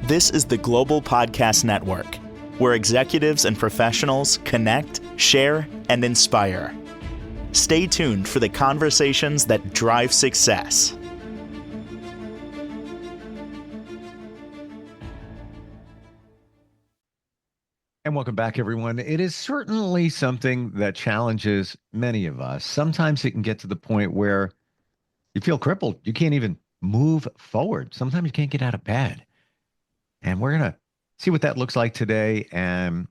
This is the Global Podcast Network, where executives and professionals connect, share, and inspire. Stay tuned for the conversations that drive success. And welcome back, everyone. It is certainly something that challenges many of us. Sometimes it can get to the point where you feel crippled. You can't even move forward. Sometimes you can't get out of bed. And we're going to see what that looks like today and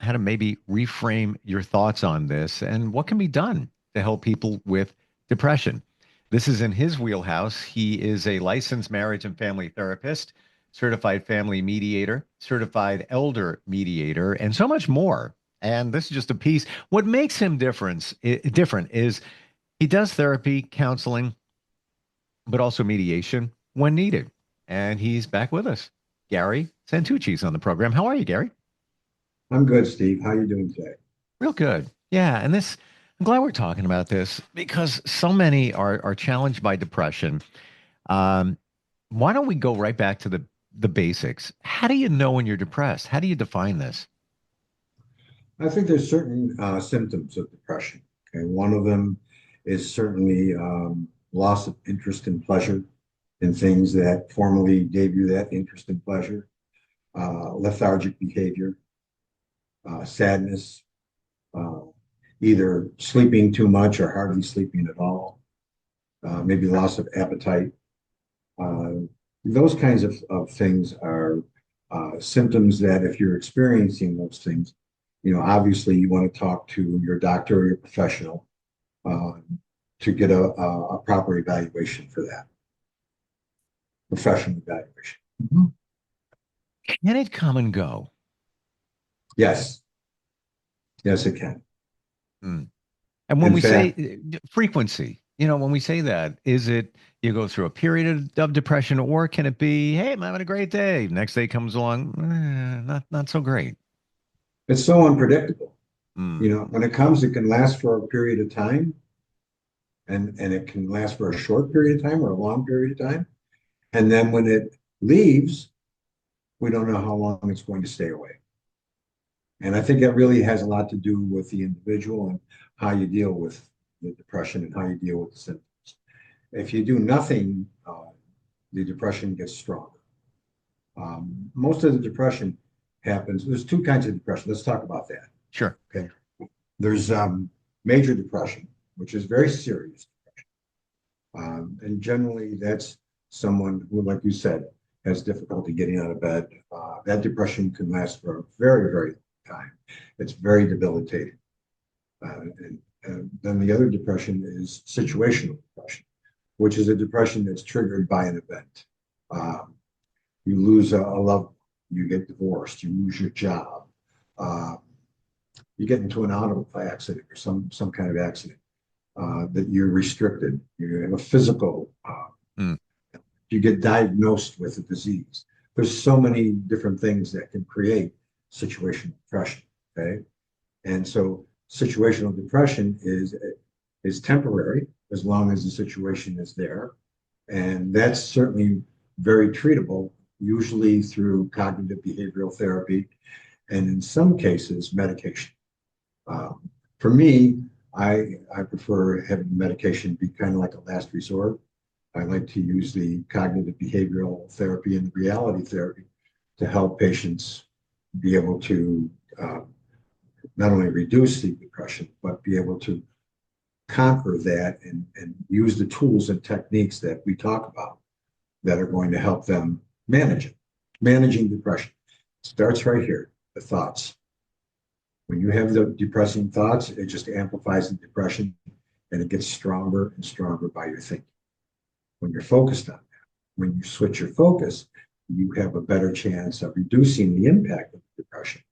how to maybe reframe your thoughts on this and what can be done to help people with depression. This is in his wheelhouse. He is a licensed marriage and family therapist, certified family mediator, certified elder mediator, and so much more. And this is just a piece. What makes him different is he does therapy, counseling, but also mediation when needed. And he's back with us. Gary Santucci is on the program. How are you, Gary? I'm good, Steve. How are you doing today? Real good. Yeah. And I'm glad we're talking about this because so many are challenged by depression. Why don't we go right back to the basics? How do you know when you're depressed? How do you define this? I think there's certain symptoms of depression. Okay, one of them is certainly loss of interest and pleasure in things that formerly gave you that interest and pleasure, lethargic behavior, sadness, either sleeping too much or hardly sleeping at all, maybe loss of appetite. Those kinds of things are symptoms that if you're experiencing those things, obviously you want to talk to your doctor or your professional to get a proper evaluation for that. Professional evaluation. Mm-hmm. Can it come and go? Yes. Yes, it can. Mm. And when we say frequency, when we say that, is it you go through a period of depression, or can it be, hey, I'm having a great day. Next day comes along, not so great. It's so unpredictable. When it comes, it can last for a period of time, and it can last for a short period of time or a long period of time. And then when it leaves, we don't know how long it's going to stay away. And I think that really has a lot to do with the individual and how you deal with the depression and how you deal with the symptoms. If you do nothing, the depression gets stronger. Most of the depression happens. There's two kinds of depression. Let's talk about that. Sure. Okay. There's major depression, which is very serious depression. And generally that's someone who, like you said, has difficulty getting out of bed. That depression can last for a very, very long time. It's very debilitating. And then the other depression is situational depression, which is a depression that's triggered by an event. You lose a loved one, you get divorced, you lose your job, you get into an auto accident or some kind of accident that you're restricted. You have a physical you get diagnosed with a disease. There's so many different things that can create situational depression, okay? And so situational depression is temporary as long as the situation is there. And that's certainly very treatable, usually through cognitive behavioral therapy, and in some cases, medication. For me, I prefer having medication be kind of like a last resort. I like to use the cognitive behavioral therapy and reality therapy to help patients be able to not only reduce the depression, but be able to conquer that and use the tools and techniques that we talk about that are going to help them manage it. Managing depression starts right here, the thoughts. When you have the depressing thoughts, it just amplifies the depression and it gets stronger and stronger by your thinking. When you're focused on that, when you switch your focus, you have a better chance of reducing the impact of depression.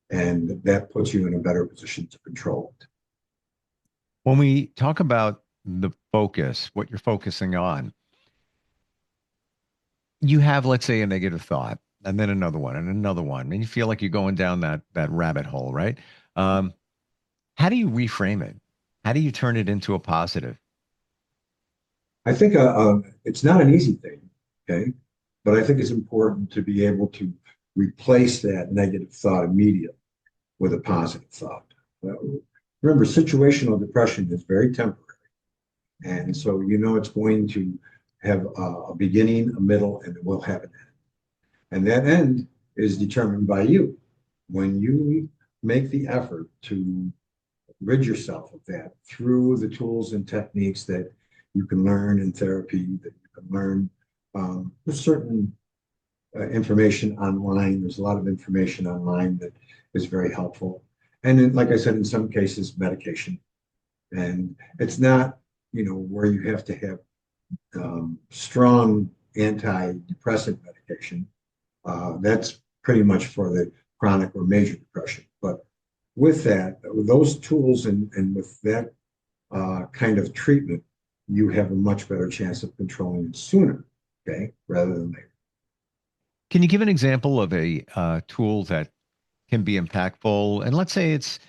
And that puts you in a better position to control it. When we talk about the focus, what you're focusing on, you have, let's say, a negative thought, and then another one, and you feel like you're going down that rabbit hole, right? How do you reframe it? How do you turn it into a positive? I think it's not an easy thing, okay? But I think it's important to be able to replace that negative thought immediately with a positive thought. Remember, situational depression is very temporary. And so it's going to have a beginning, a middle, and it will have an end. And that end is determined by you. When you make the effort to rid yourself of that through the tools and techniques that you can learn in therapy, that you can learn with certain information online. There's a lot of information online that is very helpful. And then, like I said, in some cases, medication. And it's not, where you have to have strong antidepressant medication. That's pretty much for the chronic or major depression. But with that, with those tools and with that kind of treatment, you have a much better chance of controlling it sooner, okay, rather than later. Can you give an example of a tool that can be impactful? And let's say it's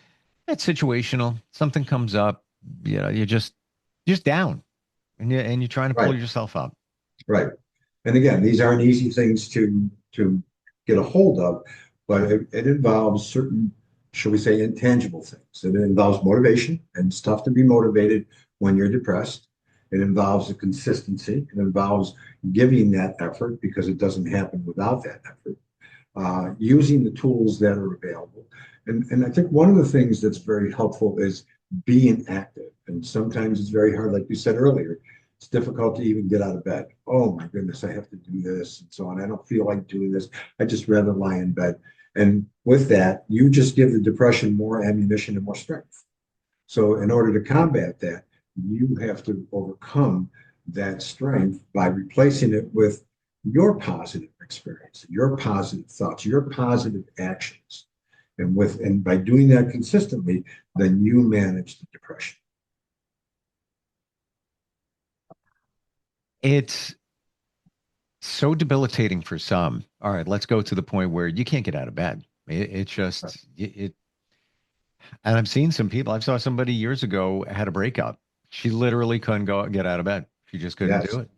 situational. Something comes up, you're just down, and you're trying to pull Right, yourself up. right. And again, these aren't easy things to get a hold of, but it involves certain, shall we say, intangible things. It involves motivation, and it's tough to be motivated when you're depressed. It involves a consistency. It involves giving that effort because it doesn't happen without that effort. Using the tools that are available. And I think one of the things that's very helpful is being active. And sometimes it's very hard, like you said earlier, it's difficult to even get out of bed. Oh my goodness, I have to do this and so on. I don't feel like doing this. I just rather lie in bed. And with that, you just give the depression more ammunition and more strength. So in order to combat that, you have to overcome that strength by replacing it with your positive experience, your positive thoughts, your positive actions. And by doing that consistently, then you manage the depression. It's so debilitating for some. All right, let's go to the point where you can't get out of bed. It's just it. And I've seen some people. I saw somebody years ago had a breakup. She literally couldn't get out of bed. She just couldn't do Yes. it.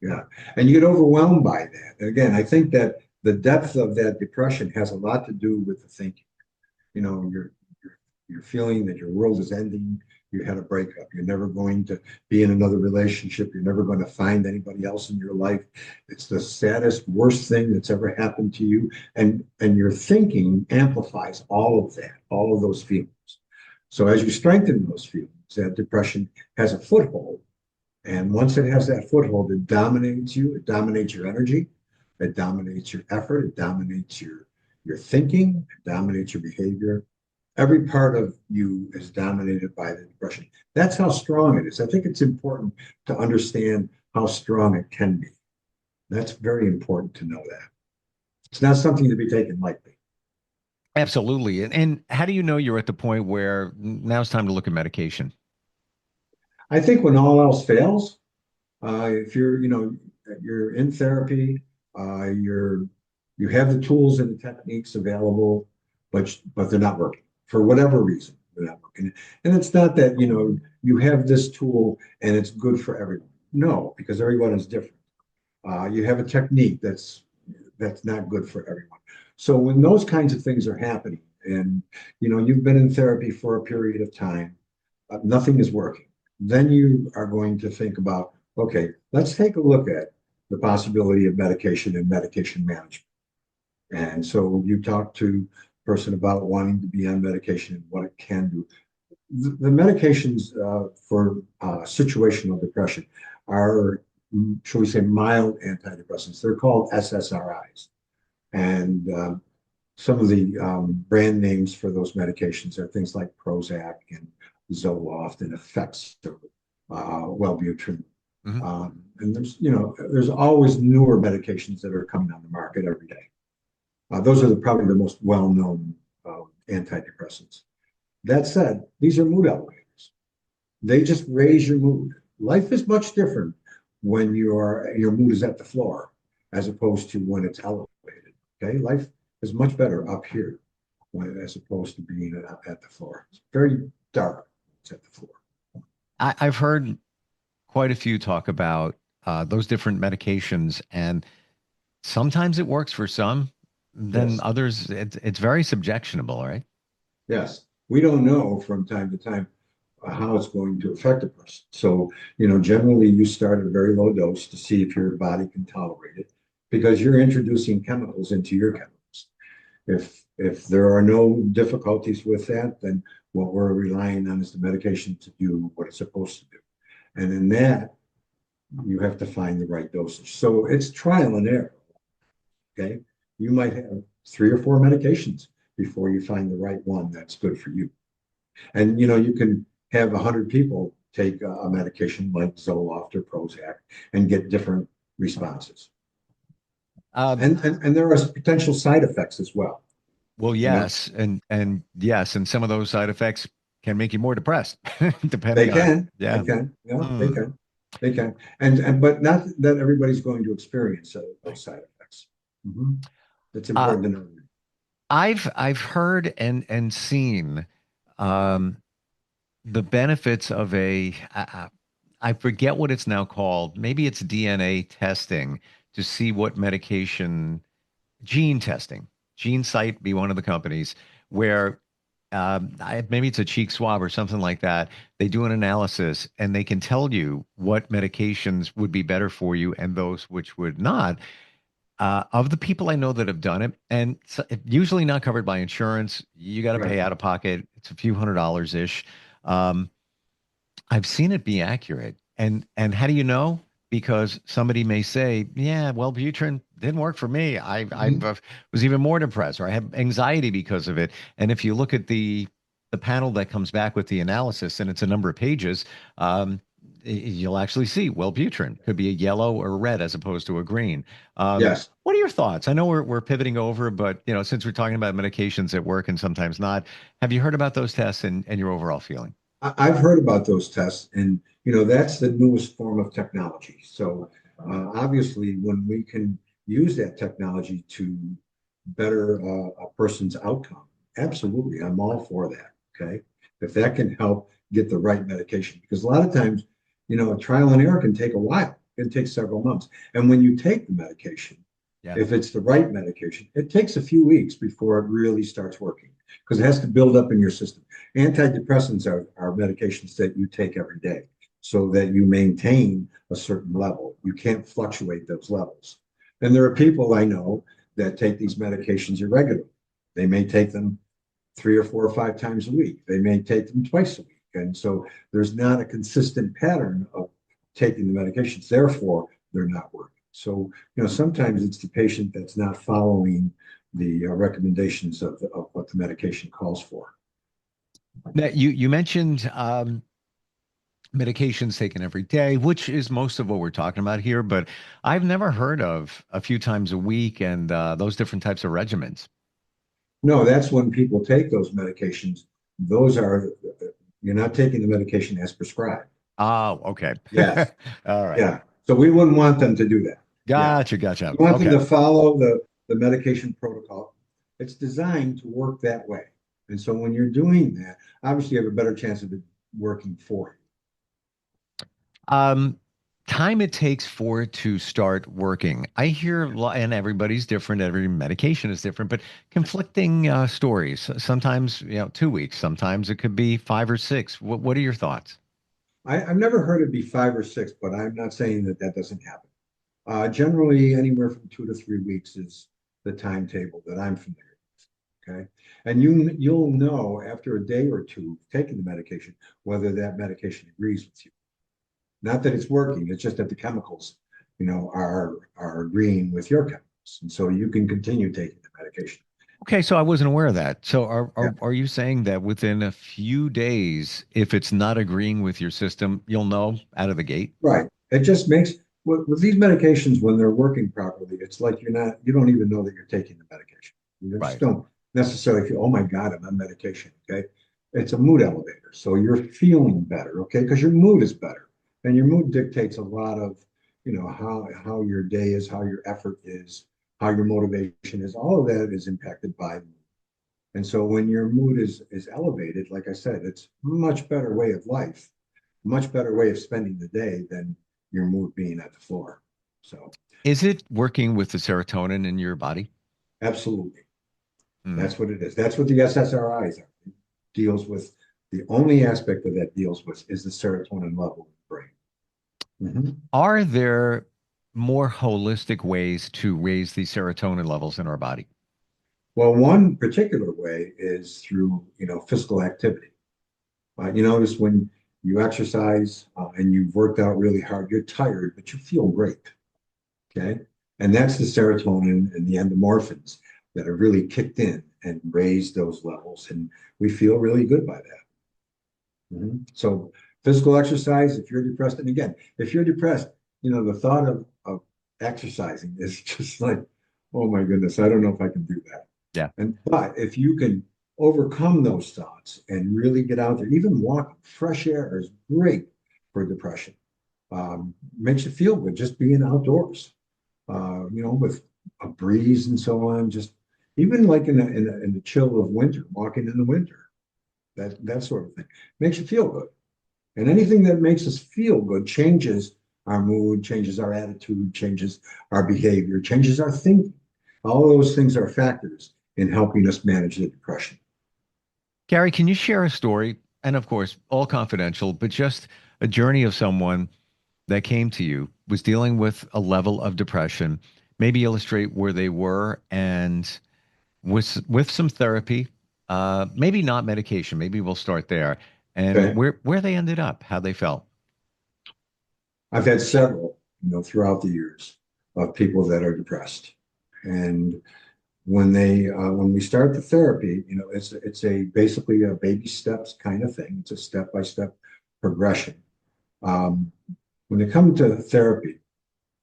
Yeah. And you get overwhelmed by that. And again, I think that the depth of that depression has a lot to do with the thinking. You're feeling that your world is ending. You had a breakup. You're never going to be in another relationship. You're never going to find anybody else in your life. It's the saddest, worst thing that's ever happened to you. And your thinking amplifies all of that, all of those feelings. So as you strengthen those feelings, that depression has a foothold. And once it has that foothold, it dominates you. It dominates your energy. It dominates your effort. It dominates your thinking. It dominates your behavior. Every part of you is dominated by the depression. That's how strong it is. I think it's important to understand how strong it can be. That's very important to know that. It's not something to be taken lightly. Absolutely. And how do you know you're at the point where now it's time to look at medication? I think when all else fails, if you're in therapy, you have the tools and the techniques available, but they're not working for whatever reason. They're not working, and it's not that you have this tool and it's good for everyone. No, because everyone is different. You have a technique that's not good for everyone. So when those kinds of things are happening, and you've been in therapy for a period of time, nothing is working, then you are going to think about, okay, let's take a look at the possibility of medication and medication management. And so you talk to a person about wanting to be on medication and what it can do. The medications for situational depression are, shall we say, mild antidepressants. They're called SSRIs. And some of the brand names for those medications are things like Prozac and Zoloft and Effexor, Wellbutrin. Mm-hmm. And there's always newer medications that are coming on the market every day. Those are probably the most well-known antidepressants. That said, these are mood elevators. They just raise your mood. Life is much different when your mood is at the floor as opposed to when it's elevated. Okay, life is much better up here as opposed to being at the floor. It's very dark. It's at the floor. I've heard quite a few talk about those different medications, and sometimes it works for some, then Yes, others, it's very subjectionable, right? yes. We don't know from time to time how it's going to affect a person. So, generally you start at a very low dose to see if your body can tolerate it because you're introducing chemicals into your chemicals. If there are no difficulties with that, then what we're relying on is the medication to do what it's supposed to do. And in that, you have to find the right dosage. So it's trial and error. Okay. You might have 3 or 4 medications before you find the right one that's good for you. And you can have 100 people take a medication like Zoloft or Prozac and get different responses. Um, And there are potential side effects as well. well, You know, yes, and yes, and some of those side effects can make you more depressed, they depending on, can, they yeah. can, they Hmm. can, they can, and but not that everybody's going to experience those side effects. Mhm. It's Uh, important to know. I've heard and seen um, the benefits of I forget what it's now called. Maybe it's DNA testing to see what medication, gene testing, Gene Site be one of the companies where maybe it's a cheek swab or something like that. They do an analysis and they can tell you what medications would be better for you and those which would not. Of the people I know that have done it, and usually not covered by insurance, you got to Right. pay out of pocket. It's a few $100s ish. Um, I've seen it be accurate. And how do you know? Because somebody may say, "Yeah, well, Butrin didn't work for me. I Mhm. was even more depressed, or I have anxiety because of it." And if you look at the panel that comes back with the analysis, and it's a number of pages, you'll actually see, well, Butrin could be a yellow or a red as opposed to a green. Yes. What are your thoughts? I know we're pivoting over, but since we're talking about medications at work and sometimes not, have you heard about those tests and your overall feeling? I've heard about those tests, and that's the newest form of technology. So obviously, when we can use that technology to better a person's outcome, absolutely, I'm all for that. Okay, if that can help get the right medication, because a lot of times, trial and error can take a while. It can take several months, and when you take the medication, Yeah. if it's the right medication, it takes a few weeks before it really starts working because it has to build up in your system. Antidepressants are medications that you take every day so that you maintain a certain level. You can't fluctuate those levels. And there are people I know that take these medications irregularly. They may take them 3 or 4 or 5 times a week. They may take them twice a week. And so there's not a consistent pattern of taking the medications. Therefore, they're not working. So, sometimes it's the patient that's not following the recommendations of what the medication calls for. Now, you mentioned medications taken every day, which is most of what we're talking about here, but I've never heard of a few times a week and those different types of regimens. No, that's when people take those medications. Those are, you're not taking the medication as prescribed. Oh, okay. Yes. All right. Yeah. So we wouldn't want them to do that. Yeah. Gotcha, gotcha. You want them Okay. to follow the medication protocol. It's designed to work that way. And so when you're doing that, obviously you have a better chance of it working for you. Um, Time it takes for it to start working. I hear, and everybody's different, every medication is different, but conflicting stories. Sometimes, 2 weeks, sometimes it could be 5 or 6. What are your thoughts? I've never heard it be 5 or 6, but I'm not saying that that doesn't happen. Generally, anywhere from 2 to 3 weeks is the timetable that I'm familiar with. Okay. And you'll know after a day or two of taking the medication whether that medication agrees with you. Not that it's working, it's just that the chemicals, are agreeing with your chemicals. And so you can continue taking the medication. Okay, so I wasn't aware of that. So are, Yeah. are are you saying that within a few days, if it's not agreeing with your system, you'll know out of the gate? Right. It just makes with these medications when they're working properly, it's like you don't even know that you're taking the medication. You just Right. don't necessarily feel, oh my God, I'm on medication. Okay. It's a mood elevator. So you're feeling better, okay, because your mood is better. And your mood dictates a lot of, how your day is, how your effort is, how your motivation is. All of that is impacted by the mood. And so when your mood is elevated, like I said, it's a much better way of life, much better way of spending the day than your mood being at the floor. So Is it working with the serotonin in your body? absolutely, Hmm. that's what it is. That's what the SSRIs are. It deals with the only aspect of that deals with is the serotonin level in the brain. Mhm. Are there more holistic ways to raise the serotonin levels in our body? Well, one particular way is through, physical activity. You notice when you exercise and you've worked out really hard, you're tired, but you feel great. Okay. And that's the serotonin and the endorphins that are really kicked in and raised those levels. And we feel really good by that. So physical exercise, if you're depressed, and again, if you're depressed, the thought of exercising is just like, oh my goodness, I don't know if I can do that. Yeah. But if you can overcome those thoughts and really get out there, even walking, fresh air is great for depression. Makes you feel good just being outdoors, with a breeze and so on. Just even like in the chill of winter, walking in the winter, that sort of thing makes you feel good. And anything that makes us feel good changes our mood, changes our attitude, changes our behavior, changes our thinking. All those things are factors in helping us manage the depression. Gary, can you share a story? And of course, all confidential, but just a journey of someone that came to you, was dealing with a level of depression, maybe illustrate where they were and with some therapy, maybe not medication, maybe we'll start there, and Okay. where they ended up, how they felt. I've had several, throughout the years of people that are depressed. And when we start the therapy, it's a basically a baby steps kind of thing. It's a step-by-step progression. Um, when they come to therapy,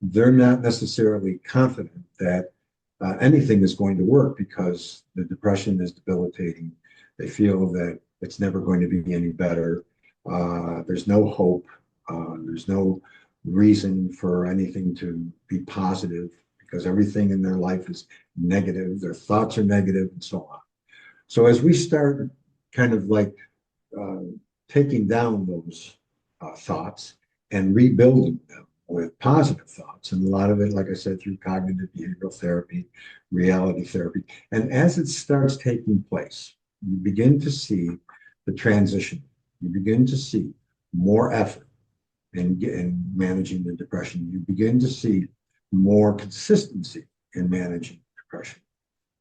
they're not necessarily confident that anything is going to work because the depression is debilitating. They feel that it's never going to be any better. There's no hope. There's no reason for anything to be positive because everything in their life is negative. Their thoughts are negative and so on. So as we start kind of like uh, taking down those thoughts and rebuilding them with positive thoughts. And a lot of it, like I said, through cognitive behavioral therapy, reality therapy. And as it starts taking place, you begin to see the transition. You begin to see more effort in managing the depression. You begin to see more consistency in managing depression.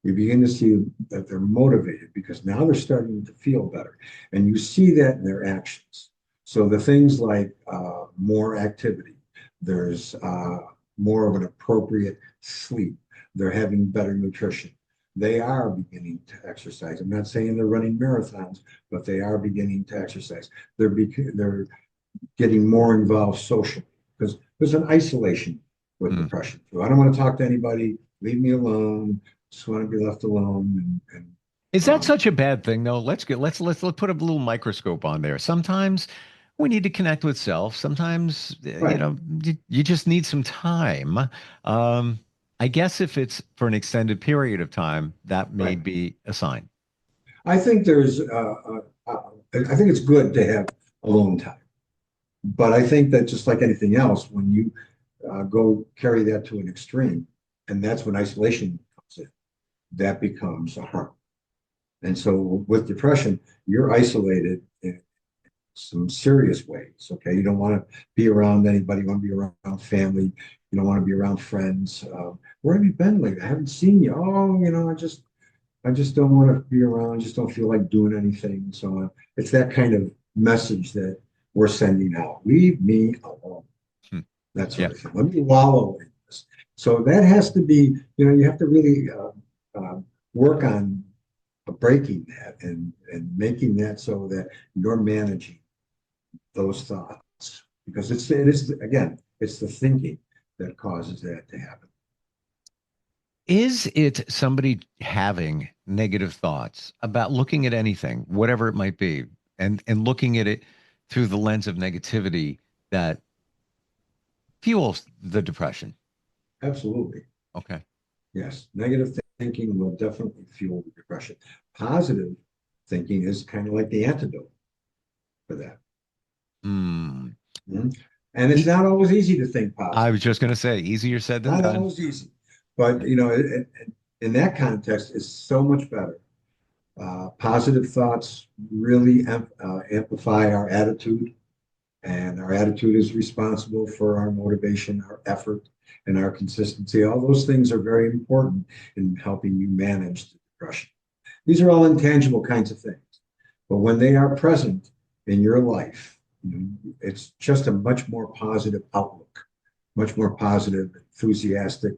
You begin to see that they're motivated because now they're starting to feel better. And you see that in their actions. So the things like more activity, there's more of an appropriate sleep, they're having better nutrition. They are beginning to exercise. I'm not saying they're running marathons, but they are beginning to exercise. They're getting more involved socially because there's an isolation with Mm. depression. So I don't want to talk to anybody, leave me alone, just want to be left alone. And Is that um, such a bad thing though? Let's put a little microscope on there. Sometimes we need to connect with self. Sometimes right. you just need some time. Um, I guess if it's for an extended period of time, that may Right. be a sign. I think I think it's good to have alone time. But I think that just like anything else, when you go carry that to an extreme, and that's when isolation comes in, that becomes a harm. And so with depression, you're isolated in some serious ways. Okay. You don't want to be around anybody. You want to be around family. You don't want to be around friends. Where have you been lately? I haven't seen you. Oh, I just don't want to be around. I just don't feel like doing anything and so on. It's that kind of message that we're sending out. Leave me alone. Hmm. That Yeah. sort of thing. Let me wallow in this. So that has to be, you have to really work on breaking that and making that so that you're managing those thoughts because it is again it's the thinking that causes that to happen. Is it somebody having negative thoughts about looking at anything, whatever it might be, and looking at it through the lens of negativity that fuels the depression? Absolutely. Okay. Yes, negative thinking will definitely fuel the depression. Positive thinking is kind of like the antidote for that. Hmm. Mhm. And it's not always easy to think positive. I was just going to say, easier said than Not done. always easy, but in that context, it's so much better. Positive thoughts really amplify our attitude, and our attitude is responsible for our motivation, our effort, and our consistency. All those things are very important in helping you manage the depression. These are all intangible kinds of things, but when they are present in your life, it's just a much more positive outlook, much more positive, enthusiastic.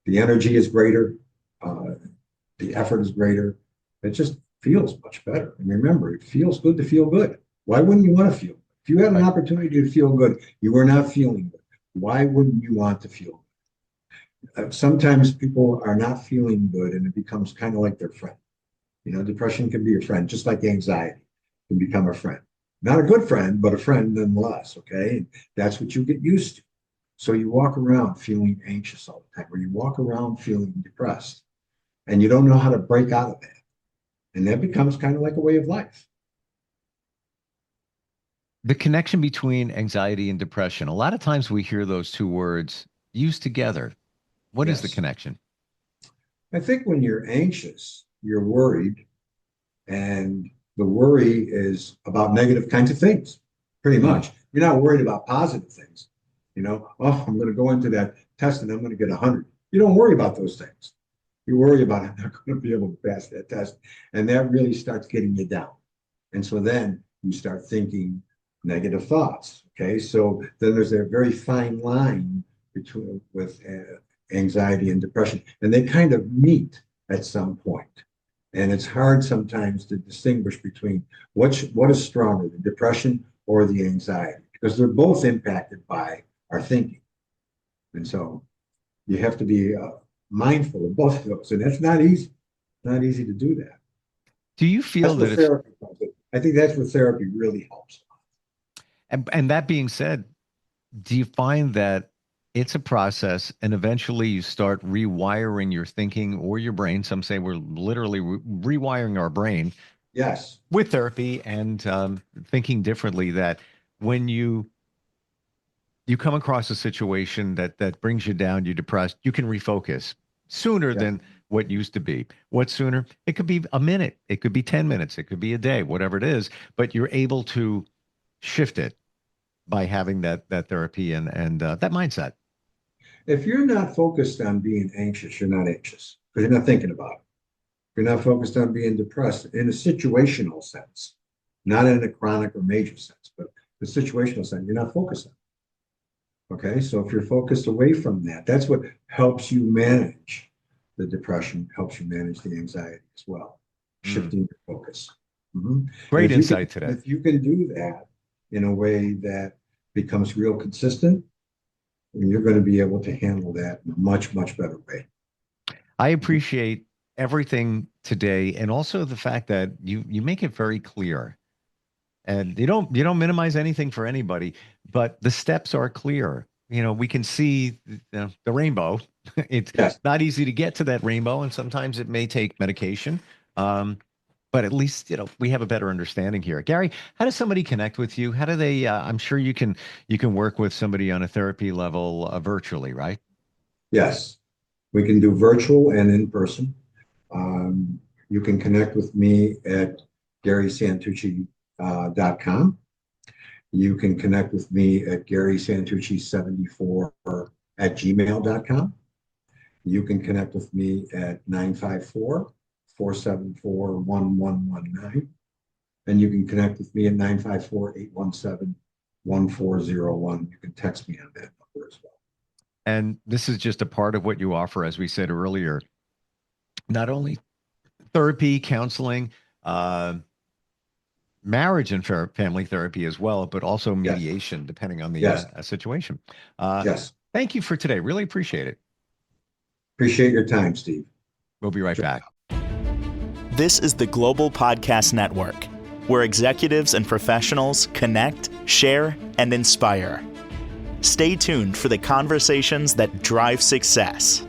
The energy is greater, the effort is greater. It just feels much better. And remember, it feels good to feel good. Why wouldn't you want to feel good? If you had an opportunity to feel good, you were not feeling good. Why wouldn't you want to feel good? Sometimes people are not feeling good and it becomes kind of like their friend. Depression can be a friend, just like anxiety can become a friend. Not a good friend, but a friend nonetheless, okay? And that's what you get used to. So you walk around feeling anxious all the time, or you walk around feeling depressed, and you don't know how to break out of that. And that becomes kind of like a way of life. The connection between anxiety and depression, a lot of times we hear those two words used together. What is the Yes. connection? I think when you're anxious, you're worried, and the worry is about negative kinds of things, pretty much. You're not worried about positive things. Oh, I'm going to go into that test and I'm going to get 100. You don't worry about those things. You worry about I'm not going to be able to pass that test. And that really starts getting you down. And so then you start thinking negative thoughts. Okay. So then there's a very fine line with anxiety and depression, and they kind of meet at some point. And it's hard sometimes to distinguish between what is stronger, the depression or the anxiety, because they're both impacted by our thinking. And so you have to be mindful of both of those. And that's not easy. Not easy to do that. Do you feel that therapy comes in. I think that's where therapy really helps. And that being said, do you find that it's a process and eventually you start rewiring your thinking or your brain? Some say we're literally rewiring our brain. Yes. With therapy and thinking differently, that when you come across a situation that brings you down, you're depressed, you can refocus sooner than what used to be. What sooner? It could be a minute. It could be 10 minutes. It could be a day, whatever it is. But you're able to shift it by having that therapy and that mindset. If you're not focused on being anxious, you're not anxious because you're not thinking about it. You're not focused on being depressed in a situational sense, not in a chronic or major sense, but the situational sense, you're not focused on it. Okay, so if you're focused away from that, that's what helps you manage the depression, helps you manage the anxiety as well, shifting your focus. Mm-hmm. Great insight today. If you can do that in a way that becomes real consistent, you're going to be able to handle that in a much, much better way. I appreciate everything today, and also the fact that you make it very clear, and you don't minimize anything for anybody, but the steps are clear. We can see the rainbow. It's not easy to get to that rainbow, and sometimes it may take medication. But at least, we have a better understanding here. Gary, how does somebody connect with you? How do they, I'm sure you can work with somebody on a therapy level virtually, right? Yes, we can do virtual and in person. You can connect with me at GarySantucci.com. You can connect with me at GarySantucci74@gmail.com. You can connect with me at 954-474-1119. And you can connect with me at 954-817-1401. You can text me on that number as well. And this is just a part of what you offer, as we said earlier, not only therapy, counseling, marriage and family therapy as well, but also mediation, depending on the situation. Yes. Thank you for today. Really appreciate it. Appreciate your time, Steve. We'll be right back. This is the Global Podcast Network, where executives and professionals connect, share, and inspire. Stay tuned for the conversations that drive success.